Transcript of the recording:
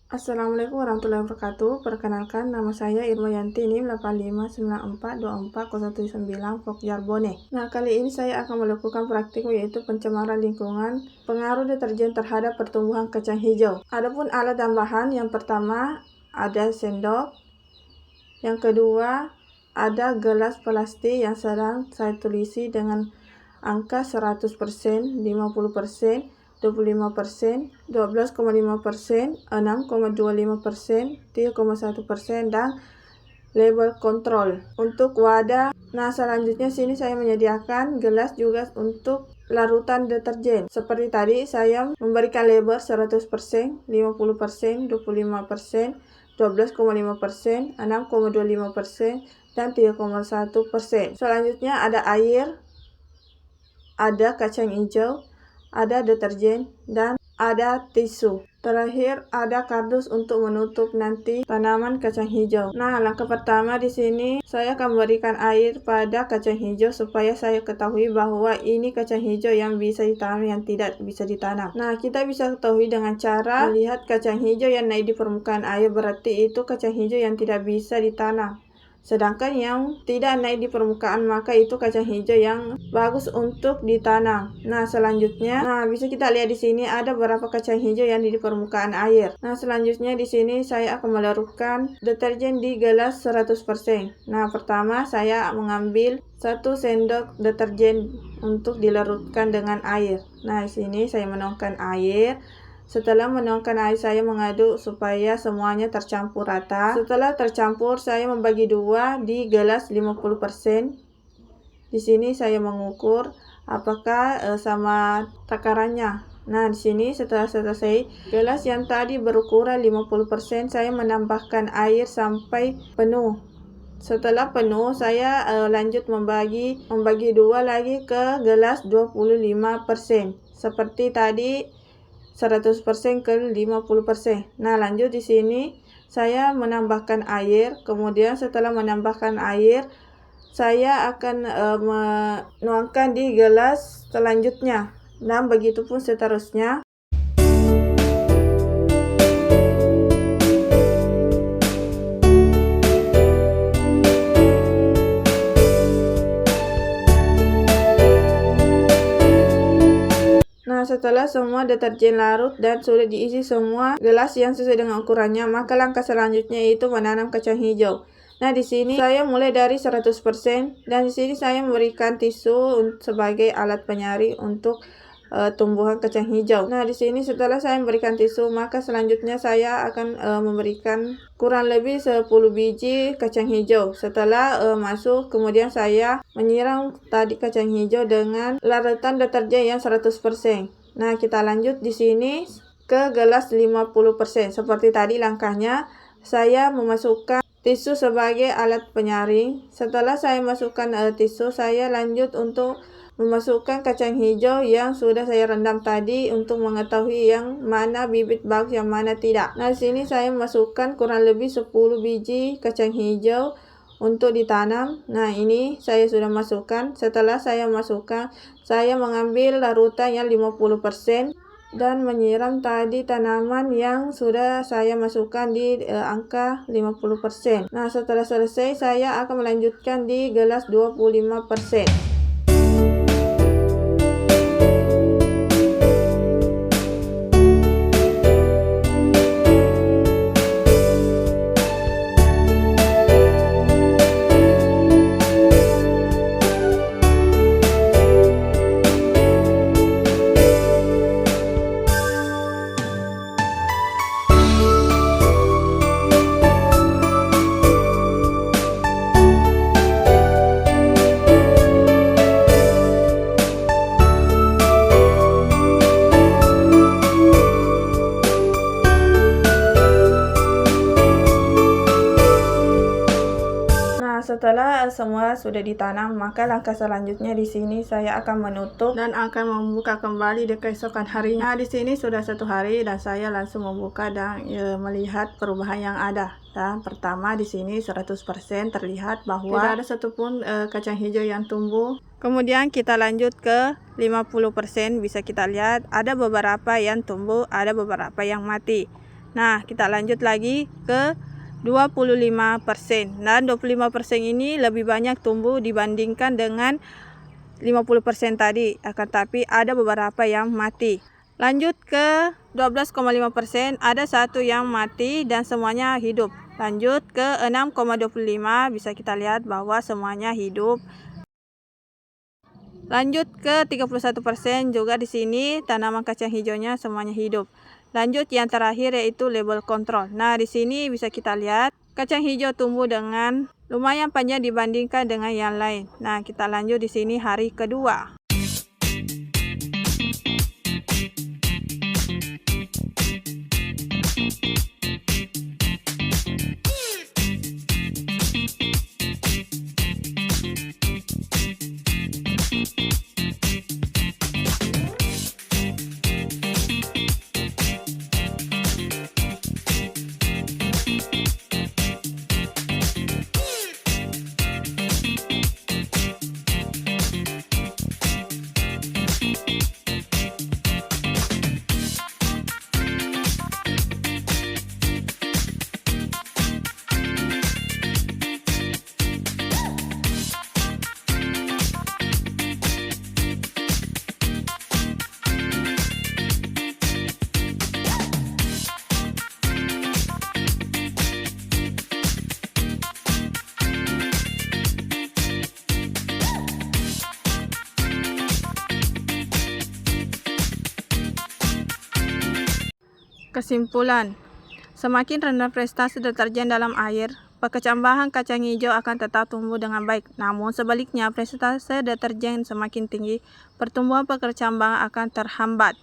Assalamualaikum warahmatullahi wabarakatuh. Perkenalkan, nama saya Irma Yanti, NIM 8594240179 Pokjar Bone. Nah, kali ini saya akan melakukan praktik yaitu pencemaran lingkungan, pengaruh deterjen terhadap pertumbuhan kacang hijau. Adapun alat dan bahan, yang pertama ada sendok, yang kedua ada gelas plastik yang sedang saya tulisi dengan angka 100%, 50%, 25%, 12,5%, 6,25%, 3,1%, dan label kontrol untuk wadah. Nah, selanjutnya sini saya menyediakan gelas juga untuk larutan deterjen. Seperti tadi saya memberikan label 100%, 50%, 25%, 12,5%, 6,25%, dan 3,1%. Selanjutnya ada air, ada kacang hijau, ada deterjen, dan ada tisu. Terakhir ada kardus untuk menutup nanti tanaman kacang hijau. Nah, langkah pertama di sini saya akan memberikan air pada kacang hijau supaya saya ketahui bahwa ini kacang hijau yang bisa ditanam, yang tidak bisa ditanam. Nah, kita bisa ketahui dengan cara melihat kacang hijau yang naik di permukaan air, berarti itu kacang hijau yang tidak bisa ditanam. Sedangkan yang tidak naik di permukaan, maka itu kacang hijau yang bagus untuk ditanam. Nah, selanjutnya, bisa kita lihat di sini ada beberapa kacang hijau yang di permukaan air. Nah, selanjutnya di sini saya akan melarutkan deterjen di gelas 100%. Nah, pertama saya mengambil 1 sendok deterjen untuk dilarutkan dengan air. Nah, di sini saya menuangkan air. Setelah menuangkan air, saya mengaduk supaya semuanya tercampur rata. Setelah tercampur, saya membagi dua di gelas 50%. Di sini saya mengukur apakah sama takarannya. Nah, di sini setelah selesai gelas yang tadi berukuran 50%, saya menambahkan air sampai penuh. Setelah penuh, saya lanjut membagi dua lagi ke gelas 25%. Seperti tadi 100% ke 50%. Nah, lanjut di sini saya menambahkan air. Kemudian setelah menambahkan air, saya akan menuangkan di gelas selanjutnya, dan begitu pun seterusnya. Nah, setelah semua deterjen larut dan sudah diisi semua gelas yang sesuai dengan ukurannya, maka langkah selanjutnya yaitu menanam kacang hijau. Nah, di sini saya mulai dari 100%, dan di sini saya memberikan tisu sebagai alat penyari untuk tumbuhan kacang hijau. Nah, di sini setelah saya memberikan tisu, maka selanjutnya saya akan memberikan kurang lebih 10 biji kacang hijau. Setelah masuk, kemudian saya menyiram tadi kacang hijau dengan larutan deterjen yang 100%. Nah, kita lanjut di sini ke gelas 50%. Seperti tadi langkahnya, saya memasukkan tisu sebagai alat penyaring. Setelah saya masukkan tisu, saya lanjut untuk memasukkan kacang hijau yang sudah saya rendam tadi untuk mengetahui yang mana bibit bagus, yang mana tidak. Nah, di sini saya memasukkan kurang lebih 10 biji kacang hijau untuk ditanam. Nah, ini saya sudah masukkan. Setelah saya masukkan, saya mengambil larutan yang 50% dan menyiram tadi tanaman yang sudah saya masukkan di angka 50%. Nah, setelah selesai, saya akan melanjutkan di gelas 25%. Setelah semua sudah ditanam, maka langkah selanjutnya di sini saya akan menutup dan akan membuka kembali di keesokan harinya. Nah, di sini sudah 1 hari dan saya langsung membuka dan melihat perubahan yang ada. Dan pertama di sini 100% terlihat bahwa tidak ada satupun kacang hijau yang tumbuh. Kemudian kita lanjut ke 50%, bisa kita lihat ada beberapa yang tumbuh, ada beberapa yang mati. Nah, kita lanjut lagi ke 25%. Dan 25% ini lebih banyak tumbuh dibandingkan dengan 50% tadi. Akan tapi ada beberapa yang mati. Lanjut ke 12,5%, ada satu yang mati dan semuanya hidup. Lanjut ke 6,25, bisa kita lihat bahwa semuanya hidup. Lanjut ke 31%, juga di sini tanaman kacang hijaunya semuanya hidup. Lanjut yang terakhir yaitu label kontrol. Nah, di sini bisa kita lihat kacang hijau tumbuh dengan lumayan panjang dibandingkan dengan yang lain. Nah, kita lanjut di sini hari kedua. Kesimpulan, semakin rendah prestasi deterjen dalam air, perkecambahan kacang hijau akan tetap tumbuh dengan baik. Namun sebaliknya, prestasi deterjen semakin tinggi, pertumbuhan perkecambahan akan terhambat.